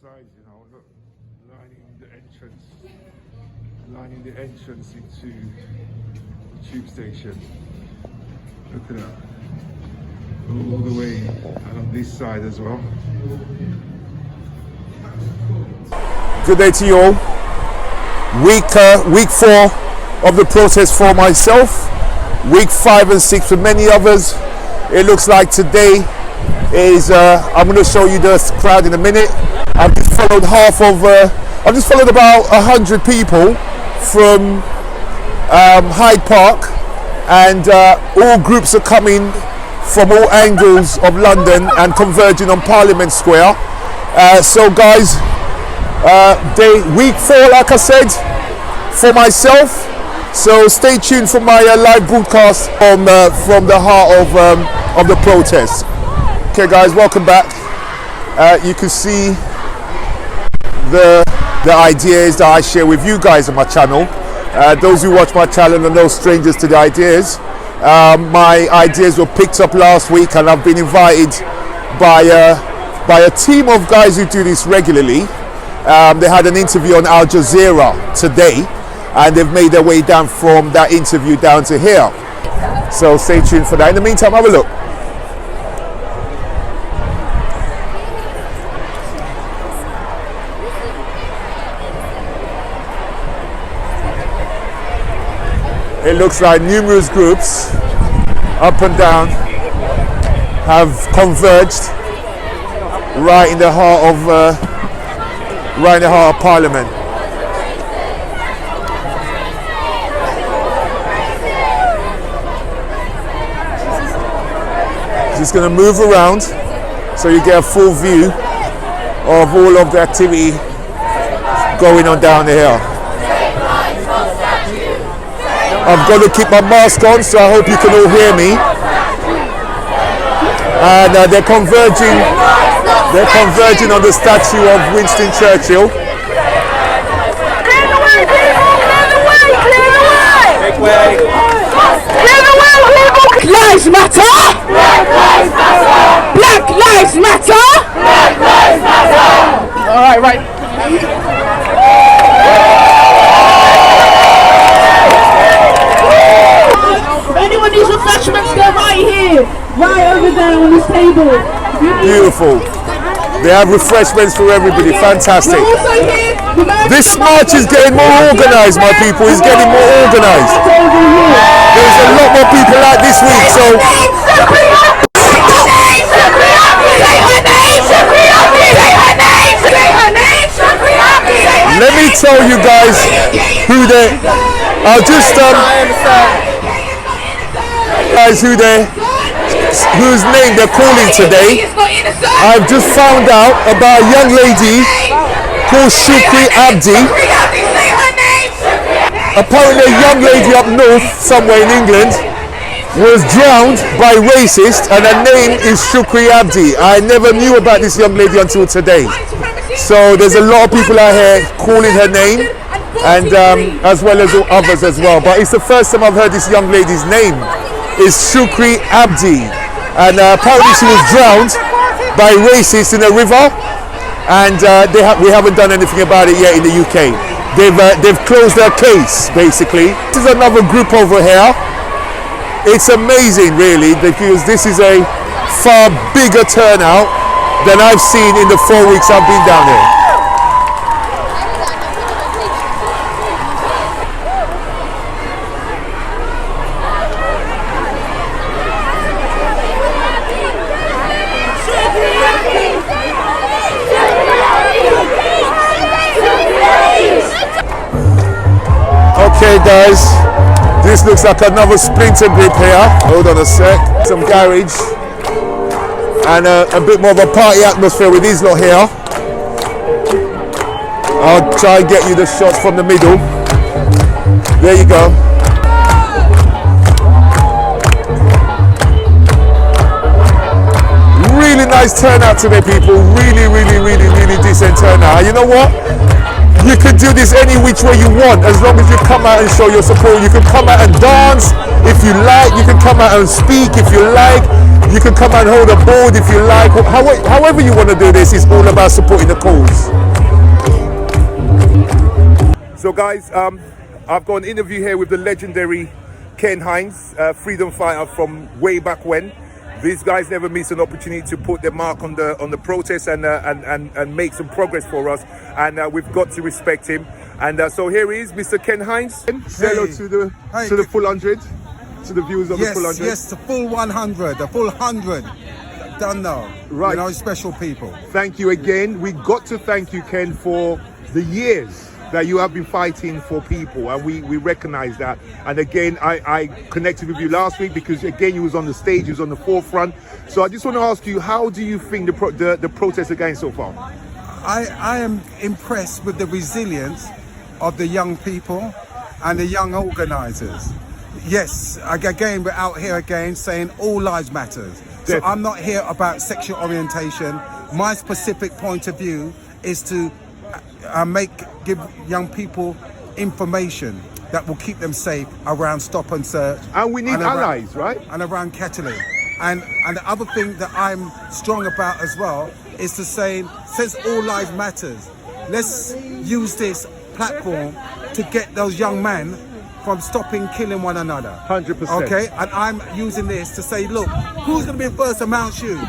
sides, you know, look, lining the entrance into the tube station. Look at that. All the way on this side as well. Good day to you all. Week 4 of the protest for myself. Week 5 and 6 for many others. It looks like today is, I'm going to show you the crowd in a minute. I've just followed about 100 people from Hyde Park, and all groups are coming from all angles of London and converging on Parliament Square. So guys, week 4, like I said, for myself. So stay tuned for my live broadcast from the heart of the protest. Okay guys, welcome back. You can see the ideas that I share with you guys on my channel. Those who watch my channel are no strangers to the ideas. My ideas were picked up last week, and I've been invited by a team of guys who do this regularly. They had an interview on Al Jazeera today, and they've made their way down from that interview down to here. So stay tuned for that. In the meantime, have a look. It looks like numerous groups up and down have converged right in the heart of Parliament. Just going to move around so you get a full view of all of the activity going on down the hill. I've got to keep my mask on, so I hope you can all hear me. And they're converging on the statue of Winston Churchill. Clear the way, people! Clear the way! Clear the way! Make way! Clear the way, people! Lives matter! Black lives matter! Black lives matter! Black lives matter! All right. Anyone needs refreshments, go right here! Right over there on this table. Beautiful. They have refreshments for everybody. Fantastic. We're also here. This march is getting more organized, my people. It's getting more organized. There's a lot more people out this week, so let me tell you guys who they are. Whose name they're calling today. I've just found out about a young lady called Shukri Abdi. Apparently a young lady up north, somewhere in England, was drowned by racists, and her name is Shukri Abdi. I never knew about this young lady until today. So there's a lot of people out here calling her name, and as well as others as well. But it's the first time I've heard this young lady's name. Is Shukri Abdi, and apparently she was drowned by racists in a river, and we haven't done anything about it yet in the UK. They've closed their case basically. This is another group over here. It's amazing really, because this is a far bigger turnout than I've seen in the 4 weeks I've been down here. Okay guys, this looks like another splinter group here. Hold on a sec. Some garage and a bit more of a party atmosphere with these lot here. I'll try and get you the shots from the middle. There you go. Really nice turnout today, people. Really decent turnout. You know what? You can do this any which way you want, as long as you come out and show your support. You can come out and dance if you like. You can come out and speak if you like. You can come and hold a board if you like. However you want to do this, it's all about supporting the cause. So guys, I've got an interview here with the legendary Ken Hines, freedom fighter from way back when. These guys never miss an opportunity to put their mark on the protest and make some progress for us. And we've got to respect him. And so here he is, Mr. Ken Hines. Say hello to the full 100, to the viewers of the full 100. Yes, the full 100, the full 100. Done now. Right. You know, special people. Thank you again. We got to thank you, Ken, for the years that you have been fighting for people, and we recognize that. And again, I connected with you last week because again you was on the stage, you was on the forefront. So I just want to ask you, how do you think the protest are going so far? I am impressed with the resilience of the young people and the young organizers. Yes, again, we're out here again saying all lives matters. So Definitely. I'm not here about sexual orientation. My specific point of view is to give young people information that will keep them safe around stop and search. And we need and allies, right? And around kettling. And the other thing that I'm strong about as well is to say, since all lives matters, let's use this platform to get those young men from stopping killing one another. 100%. Okay, and I'm using this to say, look, who's going to be first amongst you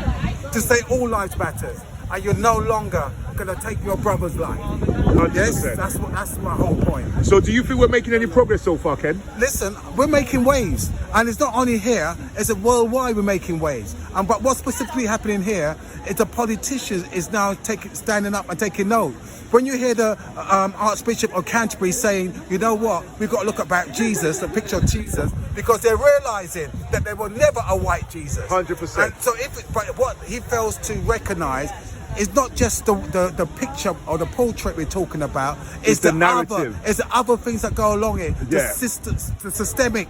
to say all lives matters, and you're no longer going to take your brother's life. 100%. Yes, that's my whole point. So do you think we're making any progress so far, Ken? Listen, we're making waves, and it's not only here, it's a worldwide we're making waves. But what's specifically happening here is the politicians is now standing up and taking note. When you hear the Archbishop of Canterbury saying, you know what, we've got to look about Jesus, the picture of Jesus, because they're realizing that there was never a white Jesus. 100%. And so but what he fails to recognize is not just the picture or the portrait we're talking about, it's the narrative. It's the other things that go along it. Yeah. The systemic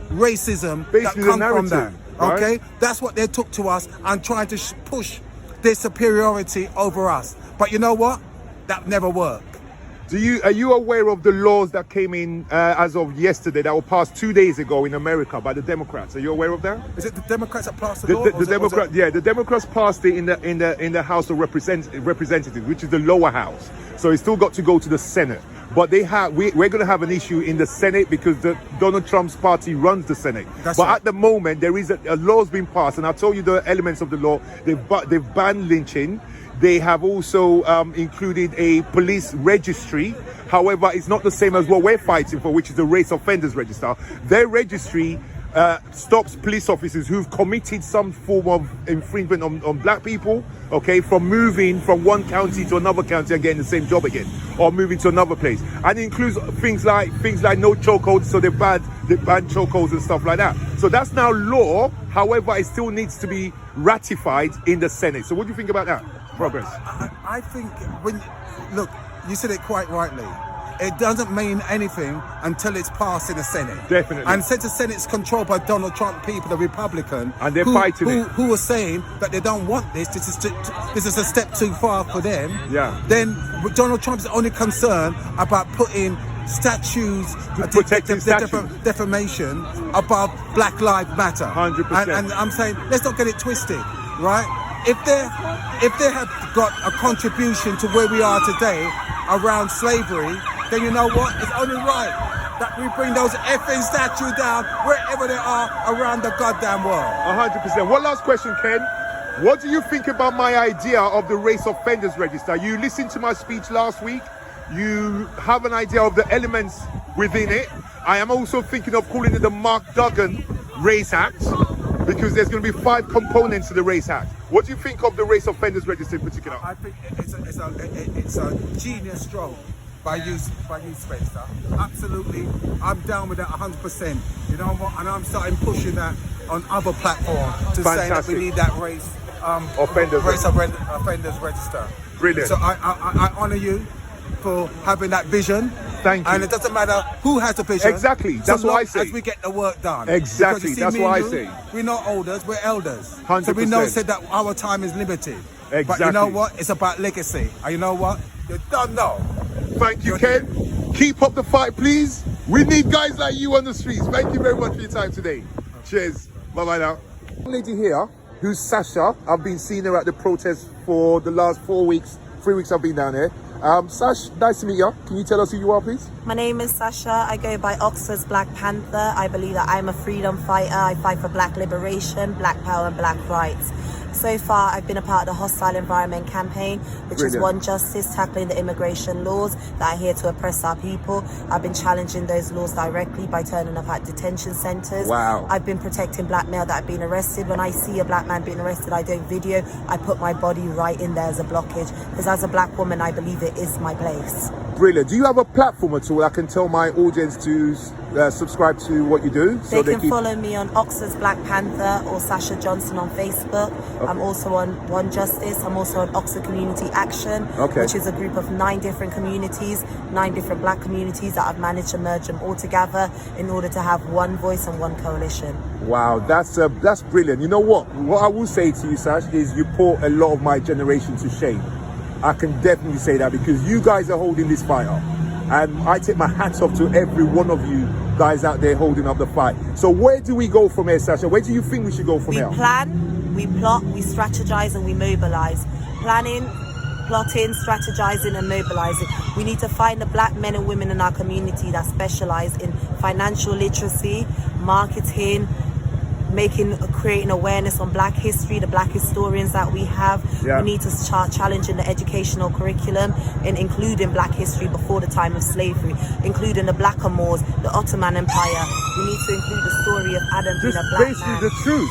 racism Basically that come the from that. narrative, right? Okay, that's what they took to us and trying to push their superiority over us. But you know what? That never worked. Are you aware of the laws that came in as of yesterday that were passed 2 days ago in America by the Democrats? Are you aware of that? Is it the Democrats that passed the law? The Democrats passed it in the House of Representatives, which is the lower house. So it's still got to go to the Senate. But we're going to have an issue in the Senate because Donald Trump's party runs the Senate. That's but right. at the moment, there is a law's been passed, and I'll tell you the elements of the law. They've banned lynching. They have also included a police registry. However, it's not the same as what we're fighting for, which is the race offenders register. Their registry stops police officers who've committed some form of infringement on black people, okay, from moving from one county to another county and getting the same job again, or moving to another place. And it includes things like no chokeholds, so they banned chokeholds and stuff like that. So that's now law. However, it still needs to be ratified in the Senate. So what do you think about that progress? I think look, you said it quite rightly. It doesn't mean anything until it's passed in the Senate. Definitely. And since the Senate's controlled by Donald Trump people, the Republican, and they're fighting it. Who are saying that they don't want this. This is a step too far for them. Yeah. Then Donald Trump's only concerned about putting statues, protecting statues. defamation above Black Lives Matter. 100%. And I'm saying, let's not get it twisted, right? If they have got a contribution to where we are today around slavery, then you know what? It's only right that we bring those effing statues down wherever they are around the goddamn world. 100%. One last question, Ken. What do you think about my idea of the race offenders register? You listened to my speech last week. You have an idea of the elements within it. I am also thinking of calling it the Mark Duggan Race Act, because there's going to be 5 components to the Race Act. What do you think of the race offenders register in particular? I think it's a genius stroke by you, Spencer. Absolutely, I'm down with that 100%. You know what? And I'm starting pushing that on other platforms to say that we need that race offenders register. Brilliant. So I honour you for having that vision. Thank you. And it doesn't matter who has the vision. Exactly. That's what I say. As we get the work done. Exactly. Because That's what I say. We're not elders, we're elders. 100%. So we know said that our time is limited. Exactly. But you know what? It's about legacy. And you know what? You don't know. Thank you, Ken. Keep up the fight, please. We need guys like you on the streets. Thank you very much for your time today. Cheers. Bye-bye now. Lady here, who's Sasha. I've been seeing her at the protest for the last 3 weeks I've been down here. Sash, nice to meet you. Can you tell us who you are, please? My name is Sasha. I go by Oxford's Black Panther. I believe that I'm a freedom fighter. I fight for black liberation, black power and black rights. So far, I've been a part of the Hostile Environment Campaign, which is One Justice, tackling the immigration laws that are here to oppress our people. I've been challenging those laws directly by turning up at detention centres. Wow. I've been protecting black male that have been arrested. When I see a black man being arrested, I don't video. I put my body right in there as a blockage. Because as a black woman, I believe it is my place. Brilliant. Do you have a platform at all? I can tell my audience to subscribe to what you do. They can follow me on Oxford's Black Panther or Sasha Johnson on Facebook. Okay. I'm also on One Justice. I'm also on Oxford Community Action, which is a group of 9 different communities, 9 different black communities that I've managed to merge them all together in order to have one voice and one coalition. Wow, that's brilliant. You know what? What I will say to you, Sash, is you put a lot of my generation to shame. I can definitely say that because you guys are holding this fight up. And I take my hats off to every one of you guys out there holding up the fight. So where do we go from here, Sasha? Where do you think we should go from here? We plan, we plot, we strategize and we mobilize. Planning, plotting, strategizing and mobilizing. We need to find the black men and women in our community that specialize in financial literacy, marketing, creating awareness on black history, the black historians that we have. We need to start challenging the educational curriculum and including black history before the time of slavery, including the Blackamoors, the Ottoman Empire. We need to include the story of Adam being a black basically man. the truth.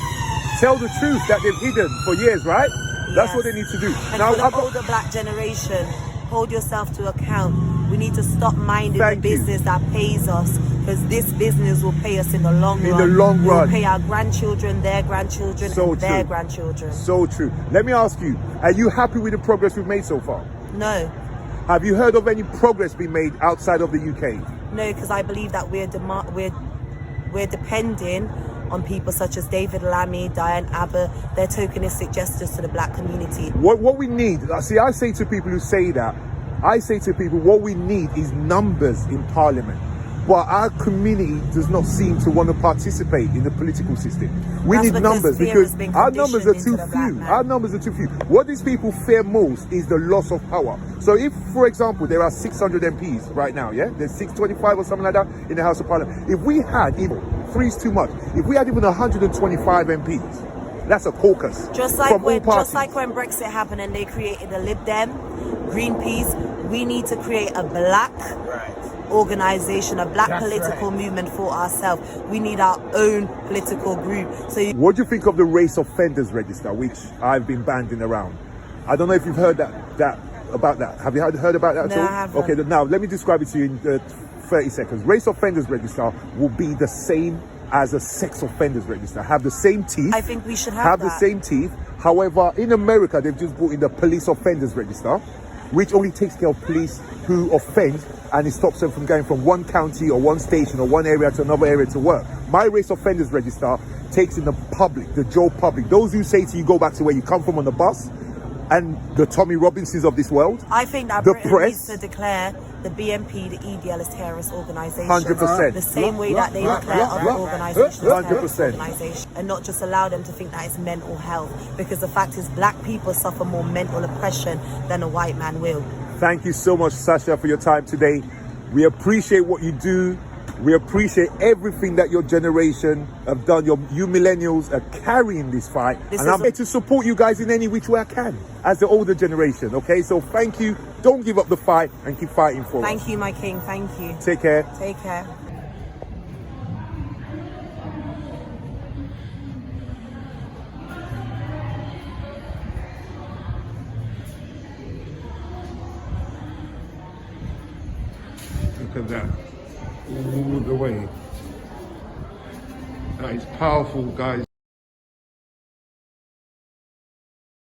Tell the truth that they've hidden for years, right? That's what they need to do. And now, for the older black generation, hold yourself to account. We need to stop minding the business that pays us, because this business will pay us in the long run. In the long run. We'll pay our grandchildren, their grandchildren, and their grandchildren. So true. Let me ask you, are you happy with the progress we've made so far? No. Have you heard of any progress being made outside of the UK? No, because I believe that we're depending on people such as David Lammy, Diane Abbott, their tokenistic gestures to the black community. What we need, see, I say to people who say that, I say to people, what we need is numbers in Parliament. But our community does not seem to want to participate in the political system. We need numbers because our numbers are too few. Our numbers are too few. What these people fear most is the loss of power. So if, for example, there are 600 MPs right now, there's 625 or something like that in the House of Parliament. If we had even, 3 is too much, if we had even 125 MPs, that's a caucus. Just like when Brexit happened and they created the Lib Dem, Greenpeace, we need to create a black organization, a black political movement for ourselves. We need our own political group. So what do you think of the race offenders register, which I've been banding around? I don't know if you've heard about that. Have you heard about that at all? No, I haven't. Okay, now let me describe it to you in 30 seconds. Race offenders register will be the same as a sex offenders register. Have the same teeth. I think we should have the same teeth. However, in America, they've just brought in the police offenders register, which only takes care of police who offend, and it stops them from going from one county or one station or one area to another area to work. My race offenders register takes in the public, the Joe public, those who say to you, go back to where you come from on the bus, and the Tommy Robinsons of this world. I think that Britain needs to declare the BNP, the EDL, as terrorist organisations. 100%. The same way that they declare other organisations as terrorist 100%. organisations, and not just allow them to think that it's mental health, because the fact is black people suffer more mental oppression than a white man will. Thank you so much, Sasha, for your time today. We appreciate what you do. We appreciate everything that your generation have done. You millennials are carrying this fight. And I'm here to support you guys in any which way I can as the older generation, okay? So thank you. Don't give up the fight and keep fighting for us. Thank you, my king. Thank you. Take care. Take care. Look at that. All the way. That is powerful, guys.